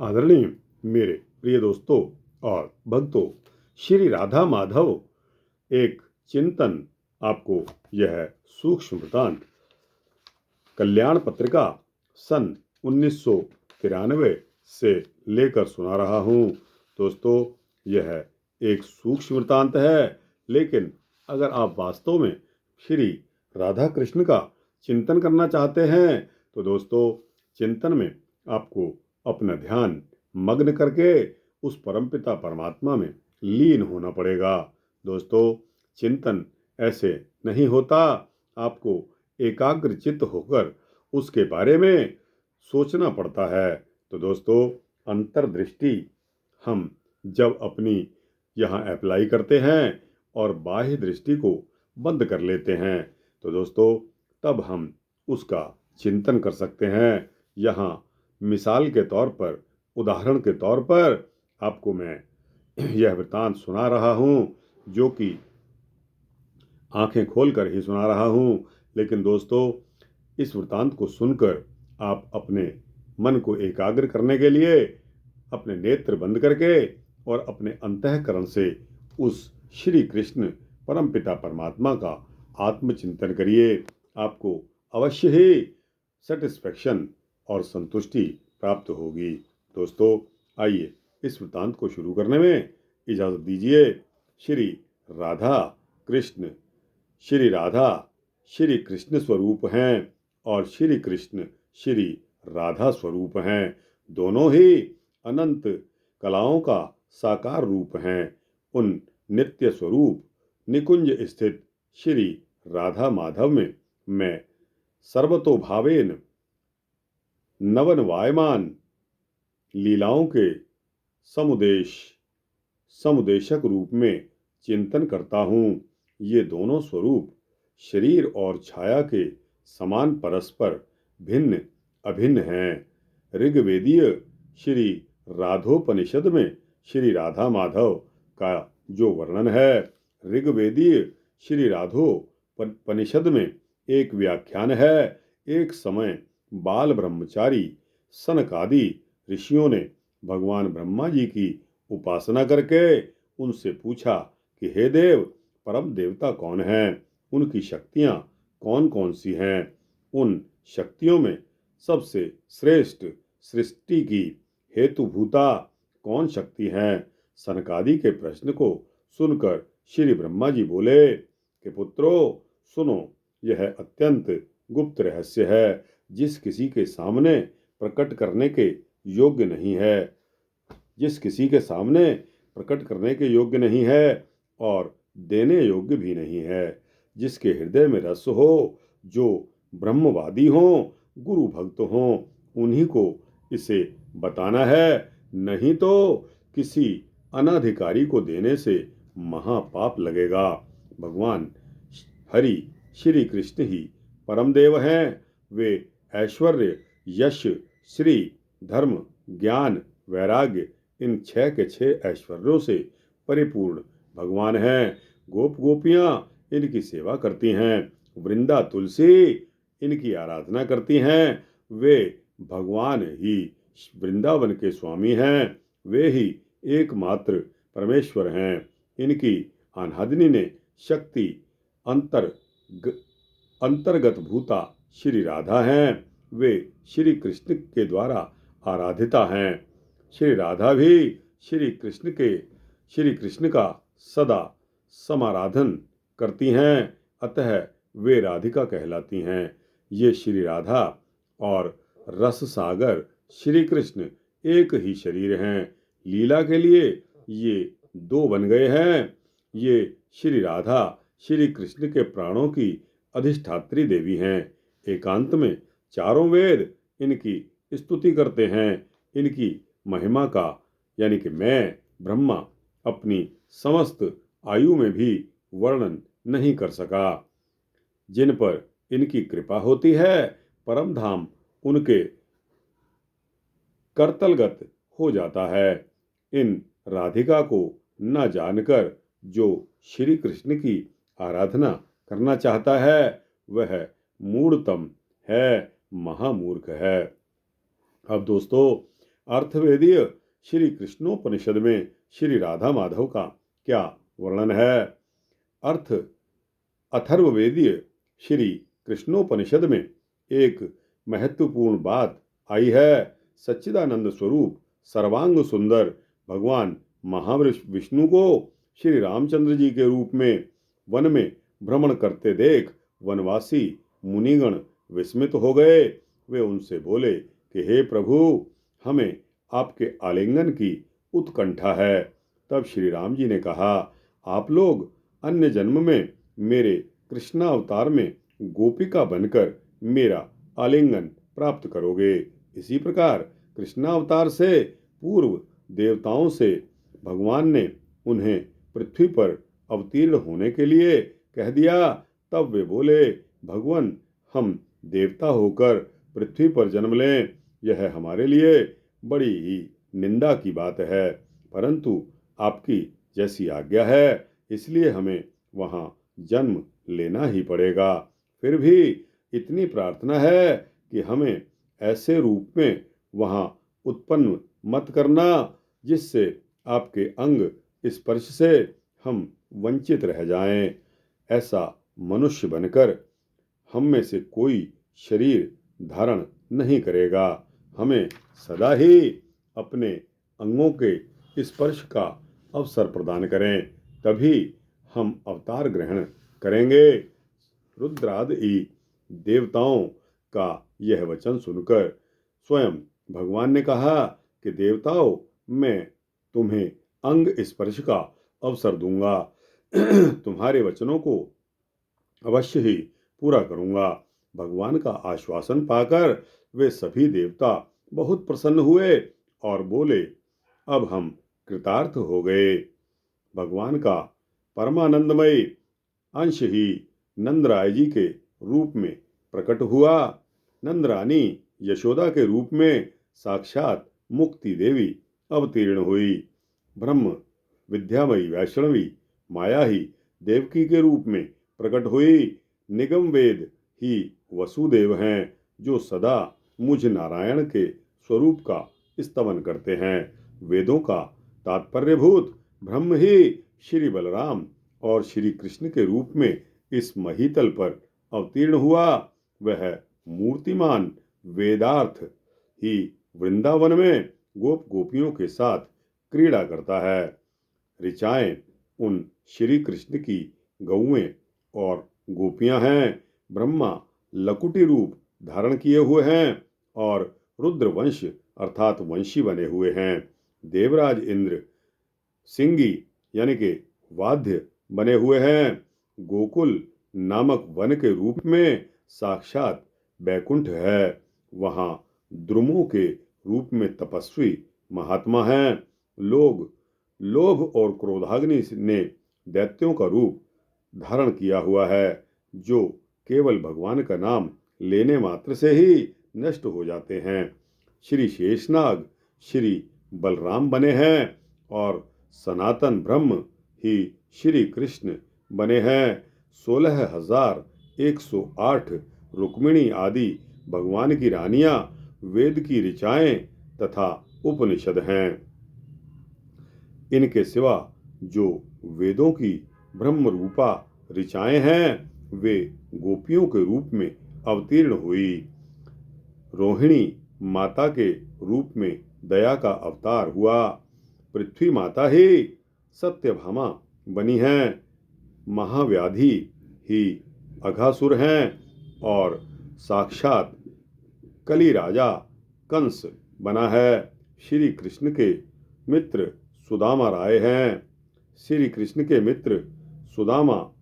आदरणीय मेरे प्रिय दोस्तों और भक्तों, श्री राधा माधव एक चिंतन आपको यह सूक्ष्म वृत्तांत कल्याण पत्रिका सन 1993 से लेकर सुना रहा हूँ। दोस्तों, यह एक सूक्ष्म वृत्तांत है, लेकिन अगर आप वास्तव में श्री राधा कृष्ण का चिंतन करना चाहते हैं तो दोस्तों, चिंतन में आपको अपना ध्यान मग्न करके उस परमपिता परमात्मा में लीन होना पड़ेगा। दोस्तों, चिंतन ऐसे नहीं होता। आपको एकाग्र चित्त होकर उसके बारे में सोचना पड़ता है। तो दोस्तों, अंतर्दृष्टि हम जब अपनी यहाँ अप्लाई करते हैं और बाह्य दृष्टि को बंद कर लेते हैं तो दोस्तों, तब हम उसका चिंतन कर सकते हैं। यहाँ मिसाल के तौर पर, उदाहरण के तौर पर आपको मैं यह वृत्तांत सुना रहा हूँ, जो कि आंखें खोलकर ही सुना रहा हूँ। लेकिन दोस्तों, इस वृत्तांत को सुनकर आप अपने मन को एकाग्र करने के लिए अपने नेत्र बंद करके और अपने अंतःकरण से उस श्री कृष्ण परमपिता परमात्मा का आत्मचिंतन करिए। आपको अवश्य ही सेटिस्फैक्शन और संतुष्टि प्राप्त होगी। दोस्तों, आइए इस वृत्तांत को शुरू करने में इजाज़त दीजिए। श्री राधा कृष्ण, श्री राधा श्री कृष्ण स्वरूप हैं और श्री कृष्ण श्री राधा स्वरूप हैं। दोनों ही अनंत कलाओं का साकार रूप हैं। उन नित्य स्वरूप निकुंज स्थित श्री राधा माधव में मैं सर्वतोभावेन नवनवायमान लीलाओं के समुदेशक रूप में चिंतन करता हूँ। ये दोनों स्वरूप शरीर और छाया के समान परस्पर भिन्न अभिन्न हैं। ऋग्वेदीय श्री राधोपनिषद में श्री राधा माधव का जो वर्णन है, ऋग्वेदीय श्री राधोपनिषद में एक व्याख्यान है। एक समय बाल ब्रह्मचारी सनकादि ऋषियों ने भगवान ब्रह्मा जी की उपासना करके उनसे पूछा कि हे देव, परम देवता कौन हैं? उनकी शक्तियाँ कौन कौन सी हैं? उन शक्तियों में सबसे श्रेष्ठ सृष्टि की हेतुभूता कौन शक्ति है? सनकादि के प्रश्न को सुनकर श्री ब्रह्मा जी बोले कि पुत्रों, सुनो, यह अत्यंत गुप्त रहस्य है, जिस किसी के सामने प्रकट करने के योग्य नहीं है, जिस किसी के सामने प्रकट करने के योग्य नहीं है और देने योग्य भी नहीं है। जिसके हृदय में रस हो, जो ब्रह्मवादी हों, गुरु भक्त हों, उन्हीं को इसे बताना है। नहीं तो किसी अनाधिकारी को देने से महापाप लगेगा। भगवान हरि श्री कृष्ण ही परम देव हैं। वे ऐश्वर्य, यश, श्री, धर्म, ज्ञान, वैराग्य, इन 6 के 6 ऐश्वर्यों से परिपूर्ण भगवान हैं। गोप गोपियां इनकी सेवा करती हैं। वृंदा तुलसी इनकी आराधना करती हैं। वे भगवान ही वृंदावन के स्वामी हैं। वे ही एकमात्र परमेश्वर हैं। इनकी आराधनी ने शक्ति अंतर्गत भूता श्री राधा हैं। वे श्री कृष्ण के द्वारा आराधिता हैं। श्री राधा भी श्री कृष्ण का सदा समाराधन करती हैं। अतः वे राधिका कहलाती हैं। ये श्री राधा और रस सागर श्री कृष्ण एक ही शरीर हैं। लीला के लिए ये 2 बन गए हैं। ये श्री राधा श्री कृष्ण के प्राणों की अधिष्ठात्री देवी हैं। एकांत में चारों वेद इनकी स्तुति करते हैं। इनकी महिमा का, यानी कि मैं ब्रह्मा अपनी समस्त आयु में भी वर्णन नहीं कर सका। जिन पर इनकी कृपा होती है, परम धाम उनके करतलगत हो जाता है। इन राधिका को न जानकर जो श्री कृष्ण की आराधना करना चाहता है, वह मूढ़तम है, महामूर्ख है। अब दोस्तों, अर्थवेदीय श्री कृष्णोपनिषद में श्री राधा माधव का क्या वर्णन है? अर्थ अथर्ववेदीय श्री कृष्णोपनिषद में एक महत्वपूर्ण बात आई है। सच्चिदानंद स्वरूप सर्वांग सुंदर भगवान महाविष्णु को श्री रामचंद्र जी के रूप में वन में भ्रमण करते देख वनवासी मुनिगण विस्मित हो गए। वे उनसे बोले कि हे प्रभु, हमें आपके आलिंगन की उत्कंठा है। तब श्री राम जी ने कहा, आप लोग अन्य जन्म में मेरे कृष्णावतार में गोपिका बनकर मेरा आलिंगन प्राप्त करोगे। इसी प्रकार कृष्णावतार से पूर्व देवताओं से भगवान ने उन्हें पृथ्वी पर अवतीर्ण होने के लिए कह दिया। तब वे बोले, भगवान, हम देवता होकर पृथ्वी पर जन्म लें, यह हमारे लिए बड़ी ही निंदा की बात है, परंतु आपकी जैसी आज्ञा है, इसलिए हमें वहां जन्म लेना ही पड़ेगा। फिर भी इतनी प्रार्थना है कि हमें ऐसे रूप में वहां उत्पन्न मत करना जिससे आपके अंग स्पर्श से हम वंचित रह जाएं। ऐसा मनुष्य बनकर हम में से कोई शरीर धारण नहीं करेगा। हमें सदा ही अपने अंगों के स्पर्श का अवसर प्रदान करें, तभी हम अवतार ग्रहण करेंगे। रुद्रादि देवताओं का यह वचन सुनकर स्वयं भगवान ने कहा कि देवताओं, मैं तुम्हें अंग स्पर्श का अवसर दूंगा। तुम्हारे वचनों को अवश्य ही पूरा करूंगा। भगवान का आश्वासन पाकर वे सभी देवता बहुत प्रसन्न हुए और बोले, अब हम कृतार्थ हो गए। भगवान का परमानंदमय अंश ही नंदराय जी के रूप में प्रकट हुआ। नंदरानी यशोदा के रूप में साक्षात मुक्ति देवी अवतीर्ण हुई। ब्रह्म विद्यामयी वैष्णवी माया ही देवकी के रूप में प्रकट हुई। निगम वेद ही वसुदेव हैं, जो सदा मुझ नारायण के स्वरूप का स्तवन करते हैं। वेदों का तात्पर्यभूत ब्रह्म ही श्री बलराम और श्री कृष्ण के रूप में इस महीतल पर अवतीर्ण हुआ। वह मूर्तिमान वेदार्थ ही वृंदावन में गोप गोपियों के साथ क्रीड़ा करता है। ऋचाएं उन श्री कृष्ण की गौएं और गोपियां हैं। ब्रह्मा लकुटी रूप धारण किए हुए हैं और रुद्रवंश अर्थात वंशी बने हुए हैं। देवराज इंद्र सिंगी यानी कि वाद्य बने हुए हैं। गोकुल नामक वन के रूप में साक्षात बैकुंठ है। वहां द्रुमों के रूप में तपस्वी महात्मा हैं। लोग लोभ और क्रोधाग्नि ने दैत्यों का रूप धारण किया हुआ है, जो केवल भगवान का नाम लेने मात्र से ही नष्ट हो जाते हैं। श्री शेषनाग श्री बलराम बने हैं और सनातन ब्रह्म ही श्री कृष्ण बने हैं। 16,108 रुक्मिणी आदि भगवान की रानियां वेद की ऋचाएं तथा उपनिषद हैं। इनके सिवा जो वेदों की ब्रह्म रूपा ऋचाएं हैं, वे गोपियों के रूप में अवतीर्ण हुई। रोहिणी माता के रूप में दया का अवतार हुआ। पृथ्वी माता ही सत्यभामा बनी है। महाव्याधि ही अघासुर हैं और साक्षात कली राजा कंस बना है। श्री कृष्ण के मित्र सुदामा राय हैं। श्री कृष्ण के मित्र सुदामा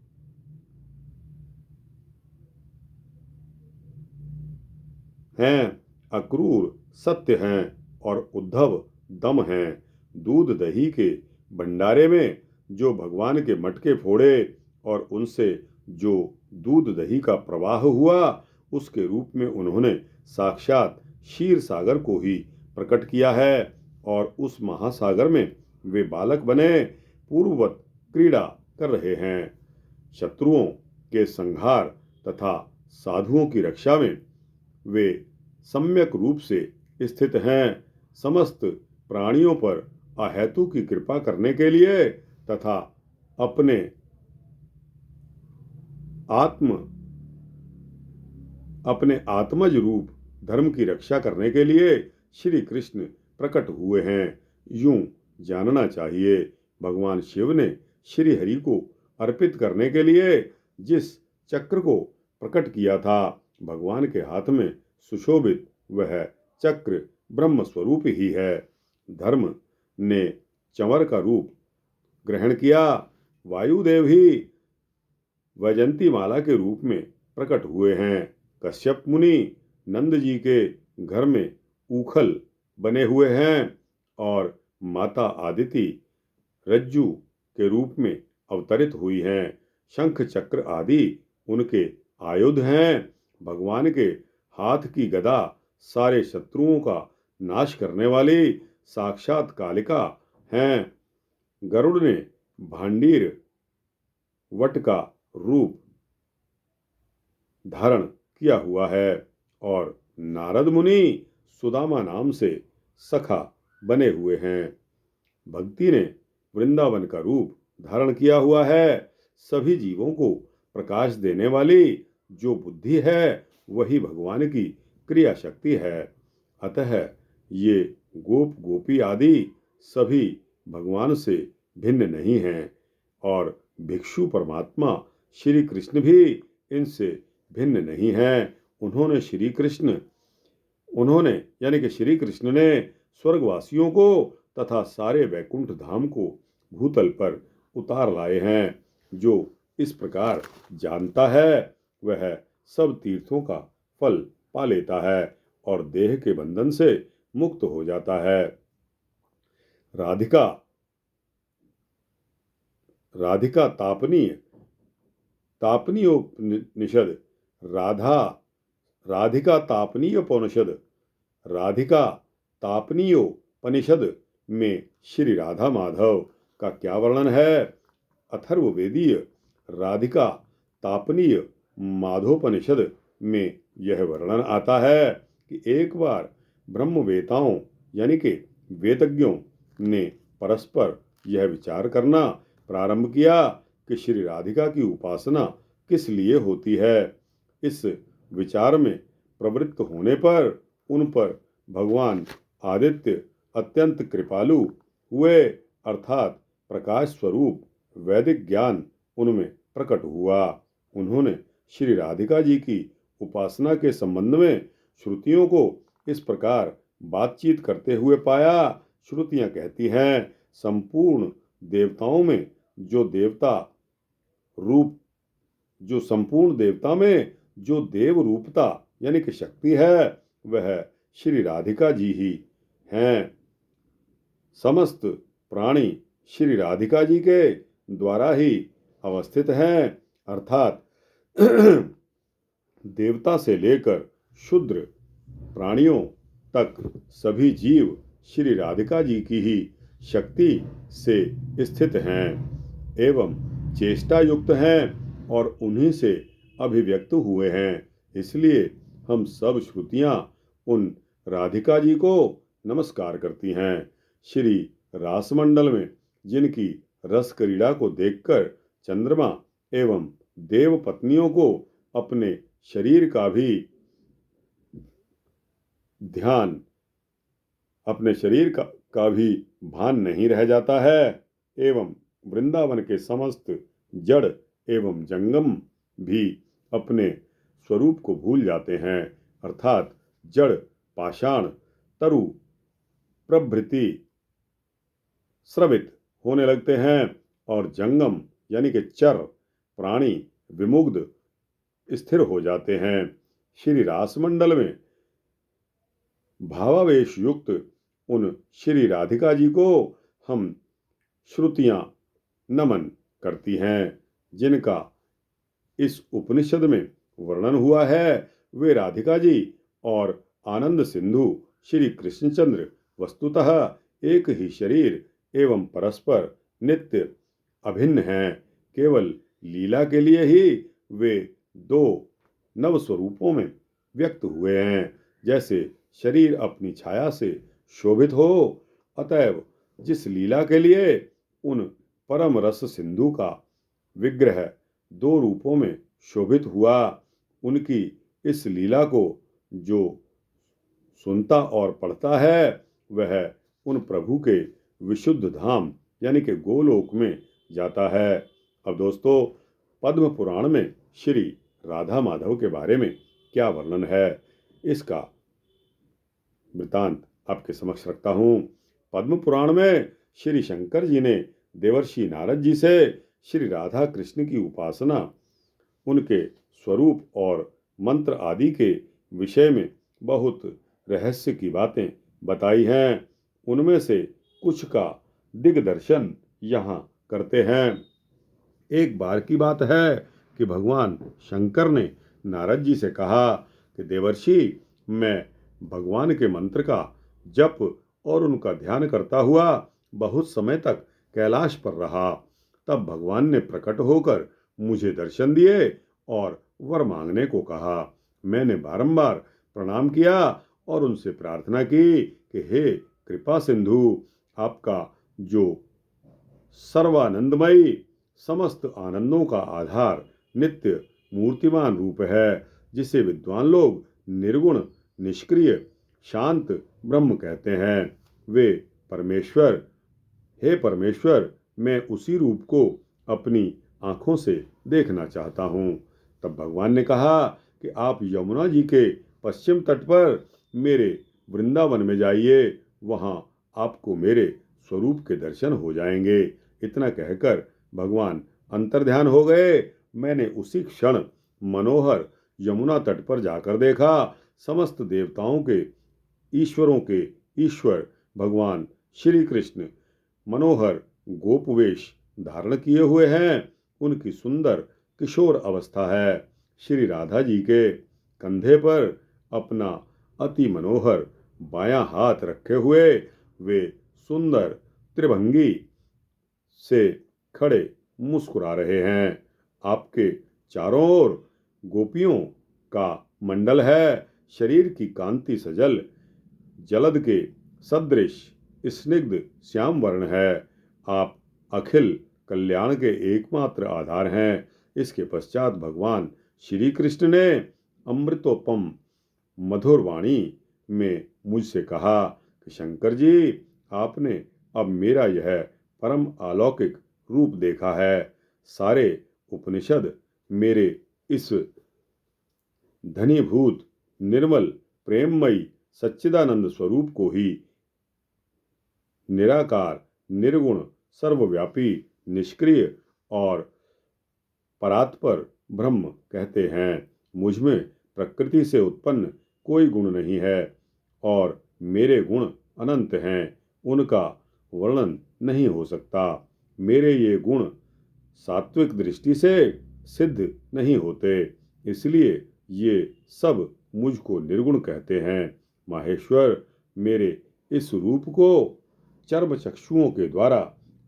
हैं, अक्रूर सत्य हैं और उद्धव दम हैं। दूध दही के भंडारे में जो भगवान के मटके फोड़े और उनसे जो दूध दही का प्रवाह हुआ, उसके रूप में उन्होंने साक्षात क्षीर सागर को ही प्रकट किया है और उस महासागर में वे बालक बने पूर्ववत क्रीड़ा कर रहे हैं। शत्रुओं के संहार तथा साधुओं की रक्षा में वे सम्यक रूप से स्थित हैं। समस्त प्राणियों पर अहेतु की कृपा करने के लिए तथा अपने आत्मज रूप धर्म की रक्षा करने के लिए श्री कृष्ण प्रकट हुए हैं। यूं जानना चाहिए, भगवान शिव ने श्री हरि को अर्पित करने के लिए जिस चक्र को प्रकट किया था, भगवान के हाथ में सुशोभित वह चक्र ब्रह्म स्वरूप ही है। धर्म ने चंवर का रूप ग्रहण किया। वायुदेव ही वैजंती माला के रूप में प्रकट हुए हैं। कश्यप मुनि नंद जी के घर में ऊखल बने हुए हैं और माता आदिति रज्जु के रूप में अवतरित हुई हैं। शंख चक्र आदि उनके आयुध हैं। भगवान के हाथ की गदा सारे शत्रुओं का नाश करने वाली साक्षात कालिका हैं। गरुड़ ने भांडीर वट का रूप धारण किया हुआ है और नारद मुनि सुदामा नाम से सखा बने हुए हैं। भक्ति ने वृंदावन का रूप धारण किया हुआ है। सभी जीवों को प्रकाश देने वाली जो बुद्धि है वही भगवान की क्रिया शक्ति है। अतः ये गोप गोपी आदि सभी भगवान से भिन्न नहीं हैं और भिक्षु परमात्मा श्री कृष्ण भी इनसे भिन्न नहीं हैं। उन्होंने यानी कि श्री कृष्ण ने स्वर्गवासियों को तथा सारे वैकुंठ धाम को भूतल पर उतार लाए हैं। जो इस प्रकार जानता है वह सब तीर्थों का फल पा लेता है और देह के बंधन से मुक्त हो जाता है। राधिका तापनीयोपनिषद राधिका तापनीयोपनिषद में श्री राधा माधव का क्या वर्णन है? अथर्ववेदीय राधिका तापनीय माधोपनिषद में यह वर्णन आता है कि एक बार ब्रह्मवेताओं यानी कि वेदज्ञों ने परस्पर यह विचार करना प्रारंभ किया कि श्री राधिका की उपासना किस लिए होती है। इस विचार में प्रवृत्त होने पर उन पर भगवान आदित्य अत्यंत कृपालु हुए, अर्थात प्रकाश स्वरूप वैदिक ज्ञान उनमें प्रकट हुआ। उन्होंने श्री राधिका जी की उपासना के संबंध में श्रुतियों को इस प्रकार बातचीत करते हुए पाया। श्रुतियां कहती हैं, संपूर्ण देवताओं में जो देव रूपता यानी कि शक्ति है वह श्री राधिका जी ही हैं। समस्त प्राणी श्री राधिका जी के द्वारा ही अवस्थित हैं, अर्थात देवता से लेकर शूद्र प्राणियों तक सभी जीव श्री राधिका जी की ही शक्ति से स्थित हैं एवं चेष्टा युक्त हैं और उन्हीं से अभिव्यक्त हुए हैं। इसलिए हम सब श्रुतियां उन राधिका जी को नमस्कार करती हैं। श्री रासमंडल में जिनकी रस क्रीड़ा को देखकर चंद्रमा एवं देव पत्नियों को अपने शरीर का भी भान नहीं रह जाता है एवं वृंदावन के समस्त जड़ एवं जंगम भी अपने स्वरूप को भूल जाते हैं, अर्थात जड़ पाषाण तरु प्रभृति स्रवित होने लगते हैं और जंगम यानी कि चर प्राणी विमुग्ध स्थिर हो जाते हैं। श्री रासमंडल में भावावेश युक्त उन श्री राधिका जी को हम श्रुतियां नमन करती हैं। जिनका इस उपनिषद में वर्णन हुआ है वे राधिका जी और आनंद सिंधु श्री कृष्णचंद्र वस्तुतः एक ही शरीर एवं परस्पर नित्य अभिन्न हैं। केवल लीला के लिए ही वे दो नव स्वरूपों में व्यक्त हुए हैं। जैसे शरीर अपनी छाया से शोभित हो। अतएव जिस लीला के लिए उन परम रस सिंधु का विग्रह 2 रूपों में शोभित हुआ, उनकी इस लीला को जो सुनता और पढ़ता है वह उन प्रभु के विशुद्ध धाम यानी कि गोलोक में जाता है। अब दोस्तों, पद्म पुराण में श्री राधा माधव के बारे में क्या वर्णन है, इसका वृतांत आपके समक्ष रखता हूँ। पद्म पुराण में श्री शंकर जी ने देवर्षि नारद जी से श्री राधा कृष्ण की उपासना, उनके स्वरूप और मंत्र आदि के विषय में बहुत रहस्य की बातें बताई हैं। उनमें से कुछ का दिग्दर्शन यहाँ करते हैं। एक बार की बात है कि भगवान शंकर ने नारद जी से कहा कि देवर्षि, मैं भगवान के मंत्र का जप और उनका ध्यान करता हुआ बहुत समय तक कैलाश पर रहा। तब भगवान ने प्रकट होकर मुझे दर्शन दिए और वर मांगने को कहा। मैंने बारंबार प्रणाम किया और उनसे प्रार्थना की कि हे कृपा सिंधु, आपका जो सर्वानंदमयी समस्त आनंदों का आधार नित्य मूर्तिमान रूप है, जिसे विद्वान लोग निर्गुण निष्क्रिय शांत ब्रह्म कहते हैं, वे परमेश्वर, हे परमेश्वर, मैं उसी रूप को अपनी आंखों से देखना चाहता हूँ। तब भगवान ने कहा कि आप यमुना जी के पश्चिम तट पर मेरे वृंदावन में जाइए, वहाँ आपको मेरे स्वरूप के दर्शन हो जाएंगे। इतना कहकर भगवान अंतर्ध्यान हो गए। मैंने उसी क्षण मनोहर यमुना तट पर जाकर देखा, समस्त देवताओं के ईश्वरों के ईश्वर भगवान श्री कृष्ण मनोहर गोपवेश धारण किए हुए हैं। उनकी सुंदर किशोर अवस्था है। श्री राधा जी के कंधे पर अपना अति मनोहर बायां हाथ रखे हुए वे सुंदर त्रिभंगी से खड़े मुस्कुरा रहे हैं। आपके चारों ओर गोपियों का मंडल है। शरीर की कांति सजल जलद के सदृश स्निग्ध श्याम वर्ण है। आप अखिल कल्याण के एकमात्र आधार हैं। इसके पश्चात भगवान श्री कृष्ण ने अमृतोपम मधुर वाणी में मुझसे कहा कि शंकर जी, आपने अब मेरा यह परम अलौकिक रूप देखा है। सारे उपनिषद मेरे इस धनीभूत निर्मल प्रेममयी सच्चिदानंद स्वरूप को ही निराकार निर्गुण सर्वव्यापी निष्क्रिय और परात्पर ब्रह्म कहते हैं। मुझमें प्रकृति से उत्पन्न कोई गुण नहीं है और मेरे गुण अनंत हैं, उनका वर्णन नहीं हो सकता। मेरे ये गुण सात्विक दृष्टि से सिद्ध नहीं होते, इसलिए ये सब मुझको निर्गुण कहते हैं। माहेश्वर, मेरे इस रूप को चर्म चक्षुओं के द्वारा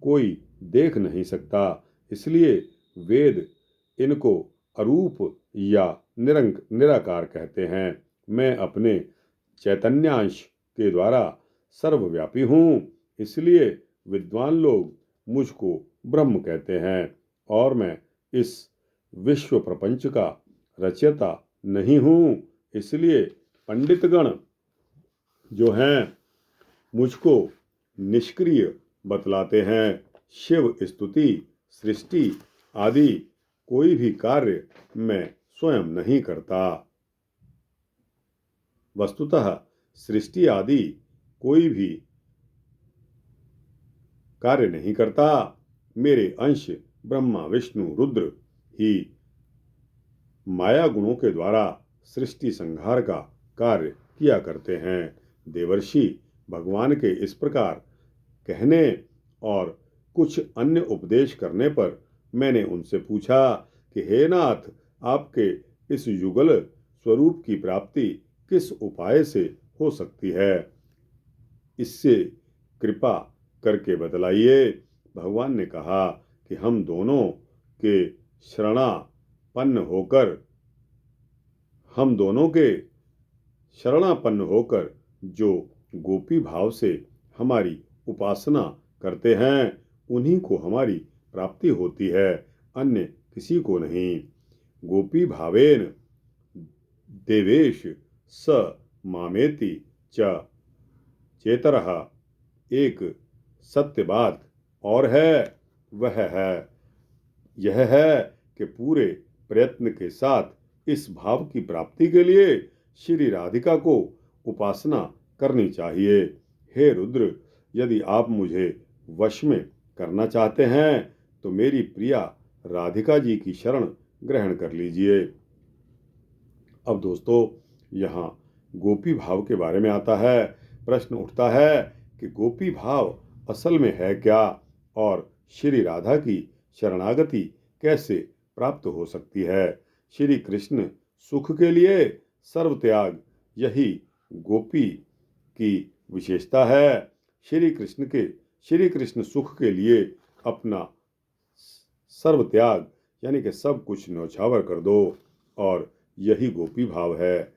कोई देख नहीं सकता, इसलिए वेद इनको अरूप या निराकार कहते हैं। मैं अपने चैतन्यांश के द्वारा सर्वव्यापी हूँ, इसलिए विद्वान लोग मुझको ब्रह्म कहते हैं और मैं इस विश्व प्रपंच का रचयिता नहीं हूँ, इसलिए पंडितगण जो हैं मुझको निष्क्रिय बतलाते हैं। शिव स्तुति सृष्टि आदि कोई भी कार्य मैं स्वयं नहीं करता। वस्तुतः सृष्टि आदि कोई भी कार्य नहीं करता। मेरे अंश ब्रह्मा विष्णु रुद्र ही माया गुणों के द्वारा सृष्टि संहार का कार्य किया करते हैं। देवर्षि भगवान के इस प्रकार कहने और कुछ अन्य उपदेश करने पर मैंने उनसे पूछा कि हे नाथ, आपके इस युगल स्वरूप की प्राप्ति किस उपाय से हो सकती है, इससे कृपा करके बतलाइए। भगवान ने कहा कि हम दोनों के शरणापन्न होकर जो गोपी भाव से हमारी उपासना करते हैं, उन्हीं को हमारी प्राप्ति होती है, अन्य किसी को नहीं। गोपी भावेन देवेश स मामेति च चेतरः। एक सत्य बात और है, वह है यह है कि पूरे प्रयत्न के साथ इस भाव की प्राप्ति के लिए श्री राधिका को उपासना करनी चाहिए। हे रुद्र, यदि आप मुझे वश में करना चाहते हैं तो मेरी प्रिया राधिका जी की शरण ग्रहण कर लीजिए। अब दोस्तों, यहाँ गोपी भाव के बारे में आता है। प्रश्न उठता है कि गोपी भाव असल में है क्या, और श्री राधा की शरणागति कैसे प्राप्त हो सकती है। श्री कृष्ण सुख के लिए सर्व त्याग, यही गोपी की विशेषता है। श्री कृष्ण सुख के लिए अपना सर्व त्याग यानी कि सब कुछ न्यौछावर कर दो, और यही गोपी भाव है।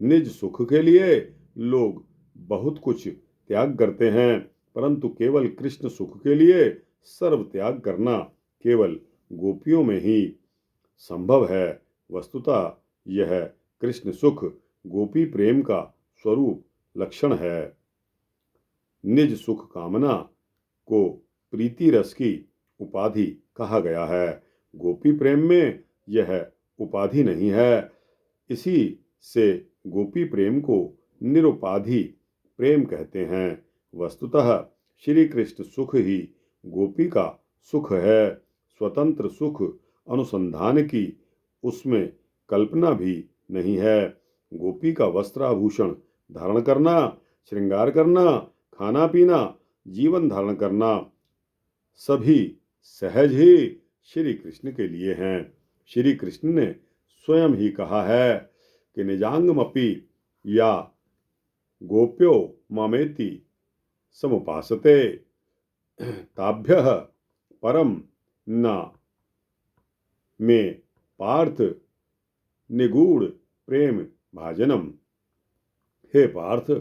निज सुख के लिए लोग बहुत कुछ त्याग करते हैं, परंतु केवल कृष्ण सुख के लिए सर्व त्याग करना केवल गोपियों में ही संभव है। वस्तुतः यह कृष्ण सुख गोपी प्रेम का स्वरूप लक्षण है। निज सुख कामना को प्रीति रस की उपाधि कहा गया है। गोपी प्रेम में यह उपाधि नहीं है, इसी से गोपी प्रेम को निरुपाधि प्रेम कहते हैं। वस्तुतः श्री कृष्ण सुख ही गोपी का सुख है। स्वतंत्र सुख अनुसंधान की उसमें कल्पना भी नहीं है। गोपी का वस्त्राभूषण धारण करना, श्रृंगार करना, खाना पीना, जीवन धारण करना सभी सहज ही श्री कृष्ण के लिए हैं। श्री कृष्ण ने स्वयं ही कहा है कि निजांगमपि या गोप्यो मामेति समुपासते ताभ्यः परम न मे पार्थ निगूढ़ प्रेम भाजनम। हे पार्थ,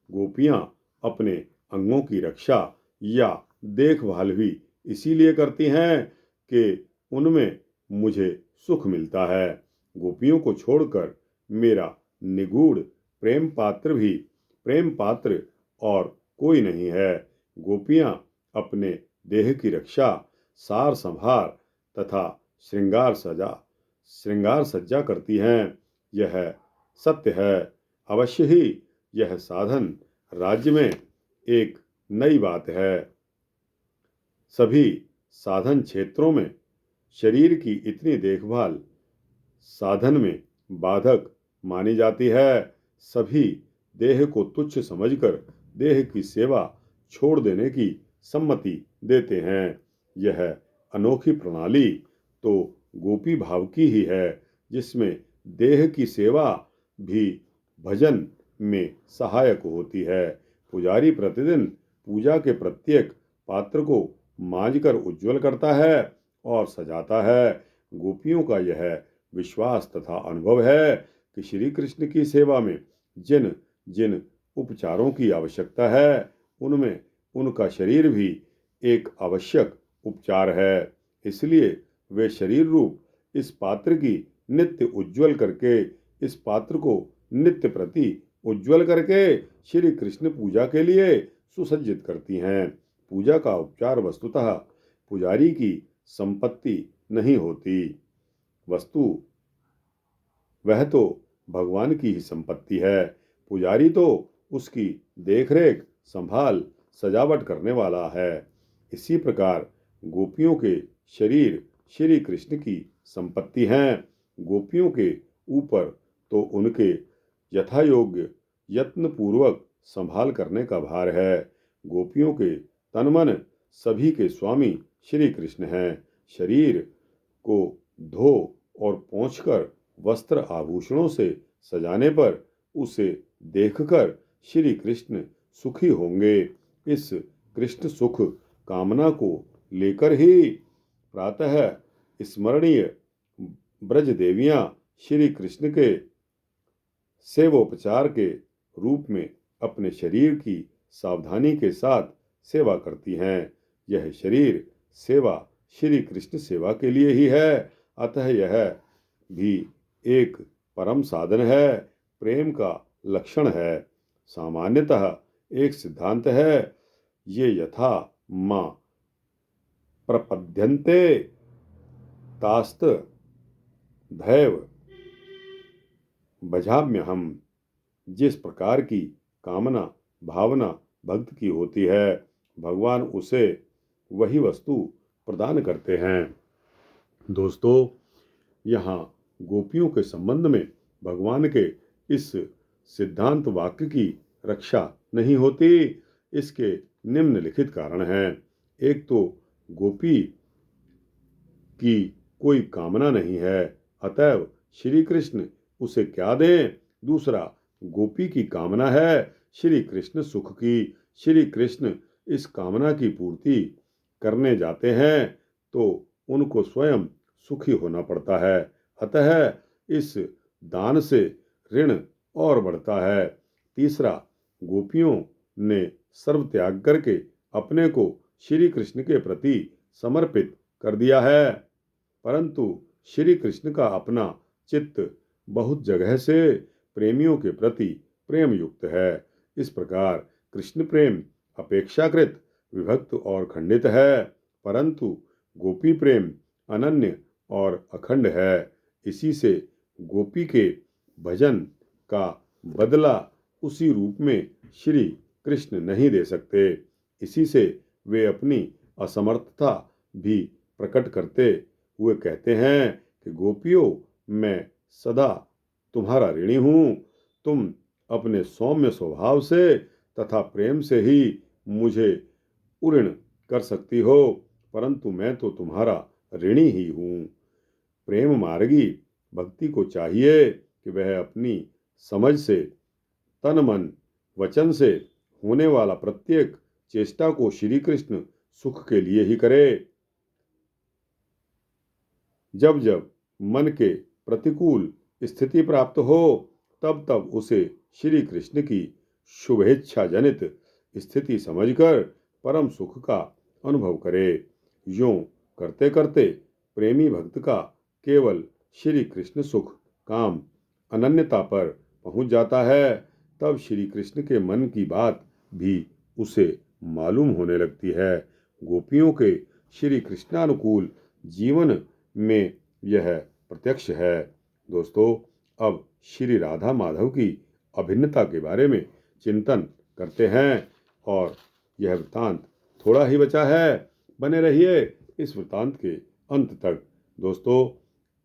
गोपियां अपने अंगों की रक्षा या देखभाल भी इसीलिए करती हैं कि उनमें मुझे सुख मिलता है। गोपियों को छोड़कर मेरा निगूढ़ प्रेम पात्र और कोई नहीं है। गोपियां अपने देह की रक्षा, सार संभार तथा श्रृंगार सज्जा करती हैं, यह सत्य है। अवश्य ही यह साधन राज्य में एक नई बात है। सभी साधन क्षेत्रों में शरीर की इतनी देखभाल साधन में बाधक मानी जाती है। सभी देह को तुच्छ समझकर देह की सेवा छोड़ देने की सम्मति देते हैं। यह अनोखी प्रणाली तो गोपी भाव की ही है, जिसमें देह की सेवा भी भजन में सहायक होती है। पुजारी प्रतिदिन पूजा के प्रत्येक पात्र को मांजकर उज्ज्वल करता है और सजाता है। गोपियों का यह विश्वास तथा अनुभव है कि श्री कृष्ण की सेवा में जिन जिन उपचारों की आवश्यकता है, उनमें उनका शरीर भी एक आवश्यक उपचार है। इसलिए वे शरीर रूप इस पात्र की नित्य उज्ज्वल करके इस पात्र को नित्य प्रति उज्ज्वल करके श्री कृष्ण पूजा के लिए सुसज्जित करती हैं। पूजा का उपचार वस्तुतः पुजारी की संपत्ति नहीं होती, वह तो भगवान की ही संपत्ति है। पुजारी तो उसकी देखरेख, संभाल, सजावट करने वाला है। इसी प्रकार गोपियों के शरीर श्री कृष्ण की संपत्ति हैं। गोपियों के ऊपर तो उनके यथायोग्य यत्नपूर्वक संभाल करने का भार है। गोपियों के तन मन सभी के स्वामी श्री कृष्ण हैं। शरीर को धो और पोंछकर वस्त्र आभूषणों से सजाने पर उसे देखकर श्री कृष्ण सुखी होंगे। इस कृष्ण सुख कामना को लेकर ही प्रातः स्मरणीय ब्रज देवियां श्री कृष्ण के सेवोपचार के रूप में अपने शरीर की सावधानी के साथ सेवा करती हैं। यह शरीर सेवा श्री कृष्ण सेवा के लिए ही है, अतः यह भी एक परम साधन है, प्रेम का लक्षण है। सामान्यतः एक सिद्धांत है, ये यथा मां प्रपद्यन्ते तास्त दैव भजाम्यहम्। जिस प्रकार की कामना भावना भक्त की होती है, भगवान उसे वही वस्तु प्रदान करते हैं। दोस्तों, यहाँ गोपियों के संबंध में भगवान के इस सिद्धांत वाक्य की रक्षा नहीं होती। इसके निम्नलिखित कारण हैं। एक तो गोपी की कोई कामना नहीं है, अतएव श्री कृष्ण उसे क्या दें। दूसरा, गोपी की कामना है श्री कृष्ण सुख की। श्री कृष्ण इस कामना की पूर्ति करने जाते हैं तो उनको स्वयं सुखी होना पड़ता है, अतः इस दान से ऋण और बढ़ता है। तीसरा, गोपियों ने सर्व त्याग करके अपने को श्री कृष्ण के प्रति समर्पित कर दिया है, परंतु श्री कृष्ण का अपना चित्त बहुत जगह से प्रेमियों के प्रति प्रेम युक्त है। इस प्रकार कृष्ण प्रेम अपेक्षाकृत विभक्त और खंडित है, परंतु गोपी प्रेम अनन्य और अखंड है। इसी से गोपी के भजन का बदला उसी रूप में श्री कृष्ण नहीं दे सकते। इसी से वे अपनी असमर्थता भी प्रकट करते हुए कहते हैं कि गोपियों, मैं सदा तुम्हारा ऋणी हूँ। तुम अपने सौम्य स्वभाव से तथा प्रेम से ही मुझे उऋण कर सकती हो, परंतु मैं तो तुम्हारा ऋणी ही हूँ। प्रेम मार्गी भक्ति को चाहिए कि वह अपनी समझ से, तन मन वचन से होने वाला प्रत्येक चेष्टा को श्री कृष्ण सुख के लिए ही करे। जब जब मन के प्रतिकूल स्थिति प्राप्त हो, तब तब उसे श्री कृष्ण की शुभेच्छा जनित स्थिति समझकर परम सुख का अनुभव करे। यूं करते करते प्रेमी भक्त का केवल श्री कृष्ण सुख काम अनन्यता पर पहुंच जाता है। तब श्री कृष्ण के मन की बात भी उसे मालूम होने लगती है। गोपियों के श्री कृष्णानुकूल जीवन में यह प्रत्यक्ष है। दोस्तों, अब श्री राधा माधव की अभिन्नता के बारे में चिंतन करते हैं और यह वृत्तांत थोड़ा ही बचा है। बने रहिए इस वृत्तांत के अंत तक। दोस्तों,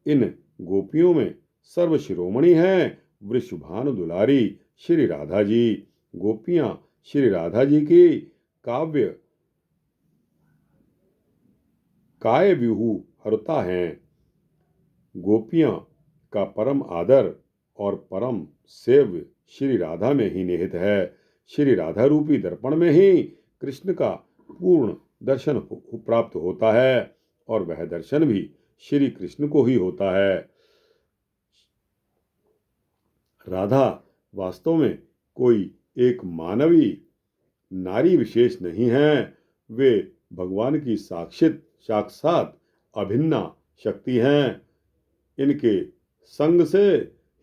इन गोपियों में सर्वशिरोमणि हैं वृषभानु दुलारी श्री राधा जी। गोपियां श्री राधा जी की काय व्यूह हरता हैं। गोपियां का परम आदर और परम सेव्य श्री राधा में ही निहित है। श्री राधा रूपी दर्पण में ही कृष्ण का पूर्ण दर्शन प्राप्त होता है और वह दर्शन भी श्री कृष्ण को ही होता है। राधा वास्तव में कोई एक मानवी नारी विशेष नहीं है, वे भगवान की साक्षात अभिन्ना शक्ति हैं। इनके संग से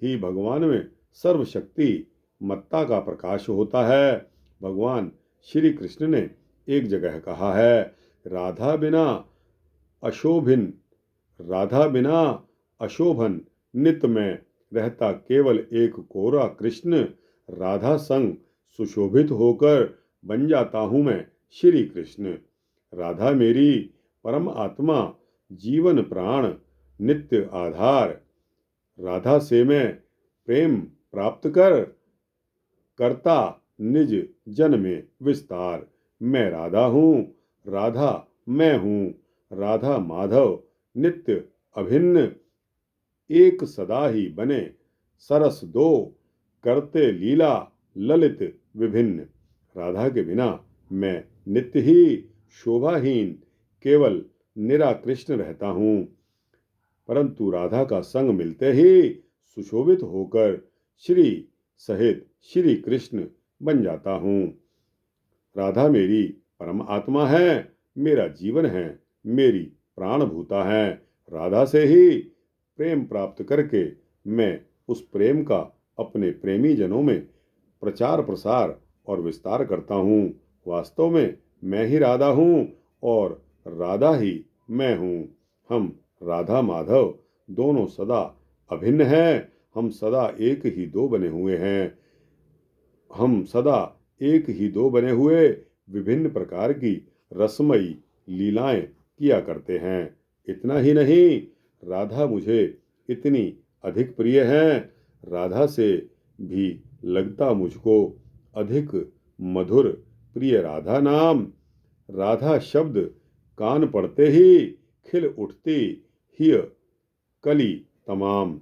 ही भगवान में सर्वशक्ति मत्ता का प्रकाश होता है। भगवान श्री कृष्ण ने एक जगह कहा है, राधा बिना अशोभन नित्य में रहता केवल एक कोरा कृष्ण। राधा संग सुशोभित होकर बन जाता हूँ मैं श्री कृष्ण। राधा मेरी परम आत्मा, जीवन प्राण, नित्य आधार। राधा से मैं प्रेम प्राप्त करता निज जन में विस्तार। मैं राधा हूँ, राधा मैं हूँ। राधा माधव नित्य अभिन्न, एक सदा ही बने सरस दो, करते लीला ललित विभिन्न। राधा के बिना मैं नित्य ही शोभाहीन केवल निरा कृष्ण रहता हूँ, परंतु राधा का संग मिलते ही सुशोभित होकर श्री सहित श्री कृष्ण बन जाता हूँ। राधा मेरी परम आत्मा है, मेरा जीवन है, मेरी प्राणभूता है। राधा से ही प्रेम प्राप्त करके मैं उस प्रेम का अपने प्रेमी जनों में प्रचार प्रसार और विस्तार करता हूँ। वास्तव में मैं ही राधा हूँ और राधा ही मैं हूँ। हम राधा माधव दोनों सदा अभिन्न हैं। हम सदा एक ही दो बने हुए हैं। हम सदा एक ही दो बने हुए विभिन्न प्रकार की रसमयी लीलाएं किया करते हैं। इतना ही नहीं, राधा मुझे इतनी अधिक प्रिय है, राधा से भी लगता मुझको अधिक मधुर प्रिय राधा नाम। राधा शब्द कान पड़ते ही खिल उठती हिय कली तमाम।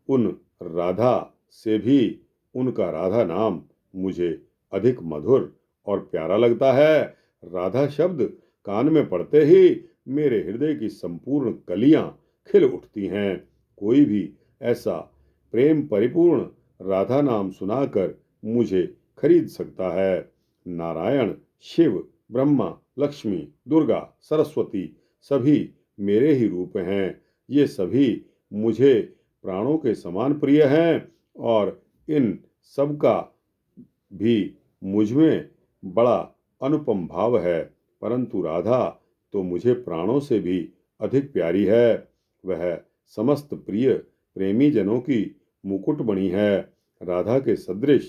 उन राधा से भी उनका राधा नाम मुझे अधिक मधुर और प्यारा लगता है। राधा शब्द कान में पड़ते ही मेरे हृदय की संपूर्ण कलियां खिल उठती हैं। कोई भी ऐसा प्रेम परिपूर्ण राधा नाम सुनाकर मुझे खरीद सकता है। नारायण, शिव, ब्रह्मा, लक्ष्मी, दुर्गा, सरस्वती सभी मेरे ही रूप हैं। ये सभी मुझे प्राणों के समान प्रिय हैं और इन सब का भी मुझ में बड़ा अनुपम भाव है। परंतु राधा तो मुझे प्राणों से भी अधिक प्यारी है। वह समस्त प्रिय प्रेमी जनों की मुकुटमणि है। राधा के सदृश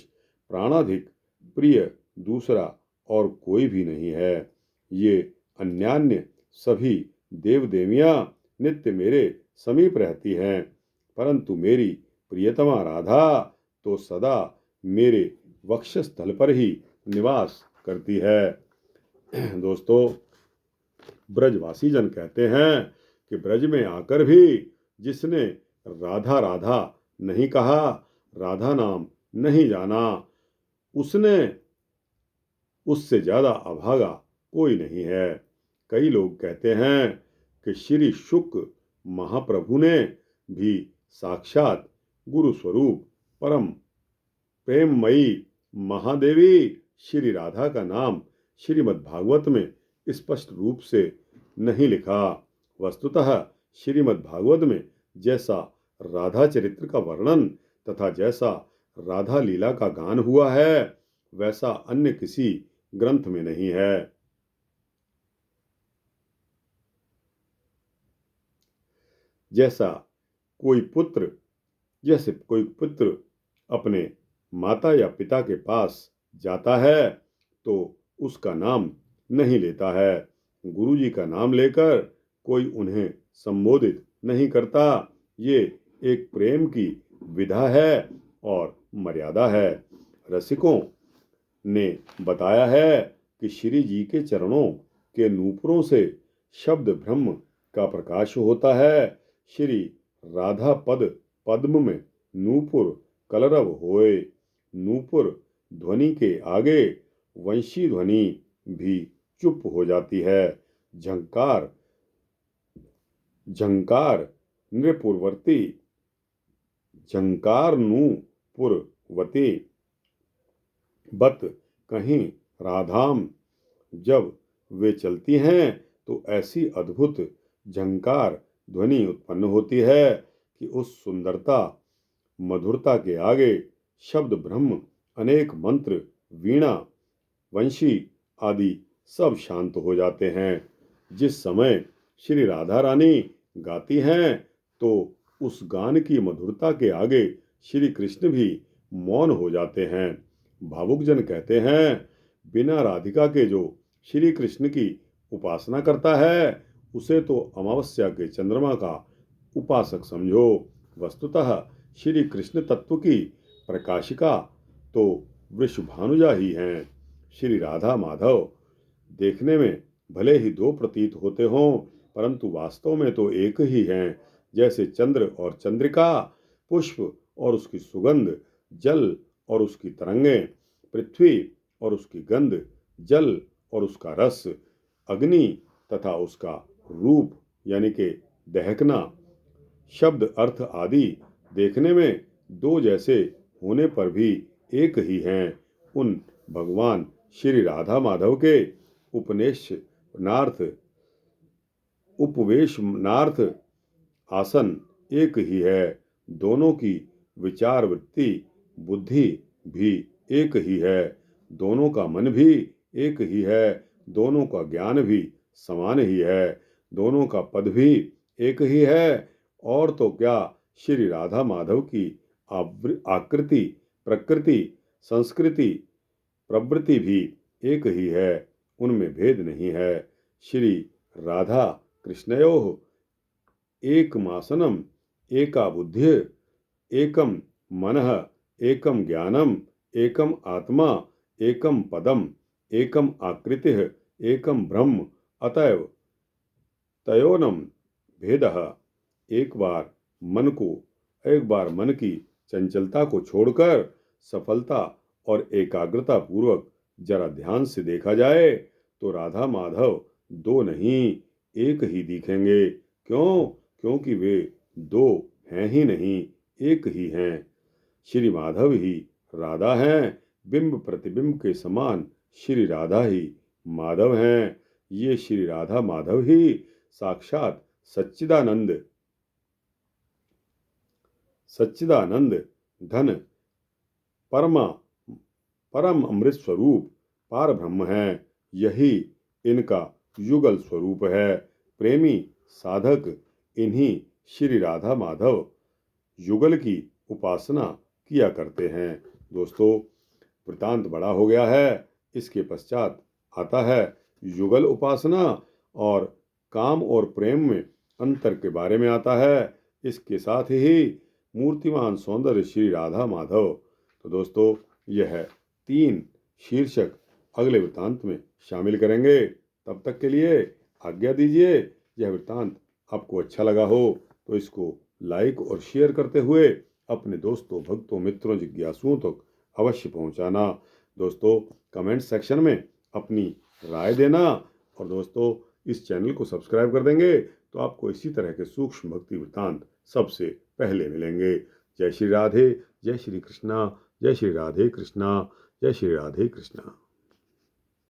प्राणाधिक प्रिय दूसरा और कोई भी नहीं है। ये अन्यान्य सभी देव देवियां नित्य मेरे समीप रहती हैं, परंतु मेरी प्रियतमा राधा तो सदा मेरे वक्षस्थल पर ही निवास करती है। दोस्तों, ब्रजवासी जन कहते हैं कि ब्रज में आकर भी जिसने राधा राधा नहीं कहा, राधा नाम नहीं जाना, उसने उससे ज्यादा अभागा कोई नहीं है। कई लोग कहते हैं कि श्री शुक महाप्रभु ने भी साक्षात गुरु स्वरूप परम प्रेममयी महादेवी श्री राधा का नाम श्रीमद् भागवत में स्पष्ट रूप से नहीं लिखा। वस्तुतः श्रीमद् भागवत में जैसा राधा चरित्र का वर्णन तथा जैसा राधा लीला का गान हुआ है, वैसा अन्य किसी ग्रंथ में नहीं है। जैसे कोई पुत्र अपने माता या पिता के पास जाता है तो उसका नाम नहीं लेता है। गुरु जी का नाम लेकर कोई उन्हें संबोधित नहीं करता। ये एक प्रेम की विधा है और मर्यादा है। रसिकों ने बताया है कि श्री जी के चरणों के नूपुरों से शब्द ब्रह्म का प्रकाश होता है। श्री राधा पद पद्म में नूपुर कलरव होए। नूपुर ध्वनि के आगे वंशी ध्वनि भी चुप हो जाती है। झंकार झंकार नृपुरवर्ती झंकार नूपुरवती बत कहीं राधाम। जब वे चलती हैं तो ऐसी अद्भुत झंकार ध्वनि उत्पन्न होती है कि उस सुंदरता मधुरता के आगे शब्द ब्रह्म, अनेक मंत्र, वीणा, वंशी आदि सब शांत हो जाते हैं। जिस समय श्री राधा रानी गाती हैं तो उस गान की मधुरता के आगे श्री कृष्ण भी मौन हो जाते हैं। भावुक जन कहते हैं, बिना राधिका के जो श्री कृष्ण की उपासना करता है उसे तो अमावस्या के चंद्रमा का उपासक समझो। वस्तुतः श्री कृष्ण तत्व की प्रकाशिका तो वृषभानुजा ही हैं। श्री राधा माधव देखने में भले ही दो प्रतीत होते हों, परंतु वास्तव में तो एक ही हैं। जैसे चंद्र और चंद्रिका, पुष्प और उसकी सुगंध, जल और उसकी तरंगें, पृथ्वी और उसकी गंध, जल और उसका रस, अग्नि तथा उसका रूप यानी कि दहकना, शब्द अर्थ आदि देखने में दो जैसे होने पर भी एक ही हैं। उन भगवान श्री राधा माधव के उपवेशनार्थ आसन एक ही है। दोनों की विचार वृत्ति बुद्धि भी एक ही है। दोनों का मन भी एक ही है। दोनों का ज्ञान भी समान ही है। दोनों का पद भी एक ही है। और तो क्या, श्री राधा माधव की आकृति, प्रकृति, संस्कृति, प्रवृत्ति भी एक ही है। उनमें भेद नहीं है। श्री राधा कृष्णयोः एकमासनम एका बुद्धिः एकम मनः एकम ज्ञानम एकम आत्मा एकम पदम एकम आकृतिः एकम ब्रह्म अतएव तयोनम भेदः। एक बार मन की चंचलता को छोड़कर सफलता और एकाग्रता पूर्वक जरा ध्यान से देखा जाए तो राधा माधव दो नहीं एक ही दिखेंगे। क्यों? क्योंकि वे दो हैं ही नहीं, एक ही हैं। श्री माधव ही राधा हैं। बिंब प्रतिबिंब के समान श्री राधा ही माधव हैं। ये श्री राधा माधव ही साक्षात सच्चिदानंद धन परम अमृत स्वरूप पार ब्रह्म है। यही इनका युगल स्वरूप है। प्रेमी साधक इन्हीं श्री राधा माधव युगल की उपासना किया करते हैं। दोस्तों, वृतांत बड़ा हो गया है। इसके पश्चात आता है युगल उपासना और काम और प्रेम में अंतर के बारे में आता है। इसके साथ ही मूर्तिमान सौंदर्य श्री राधा माधव। तो दोस्तों, यह 3 शीर्षक अगले वृतांत में शामिल करेंगे। तब तक के लिए आज्ञा दीजिए। यह वृतांत आपको अच्छा लगा हो तो इसको लाइक और शेयर करते हुए अपने दोस्तों, भक्तों, मित्रों, जिज्ञासुओं तक अवश्य पहुंचाना। दोस्तों, कमेंट सेक्शन में अपनी राय देना। और दोस्तों, इस चैनल को सब्सक्राइब कर देंगे तो आपको इसी तरह के सूक्ष्म भक्ति वृतांत सबसे पहले मिलेंगे। जय श्री राधे, जय श्री कृष्णा, जय श्री राधे कृष्णा, जय श्री राधे कृष्णा।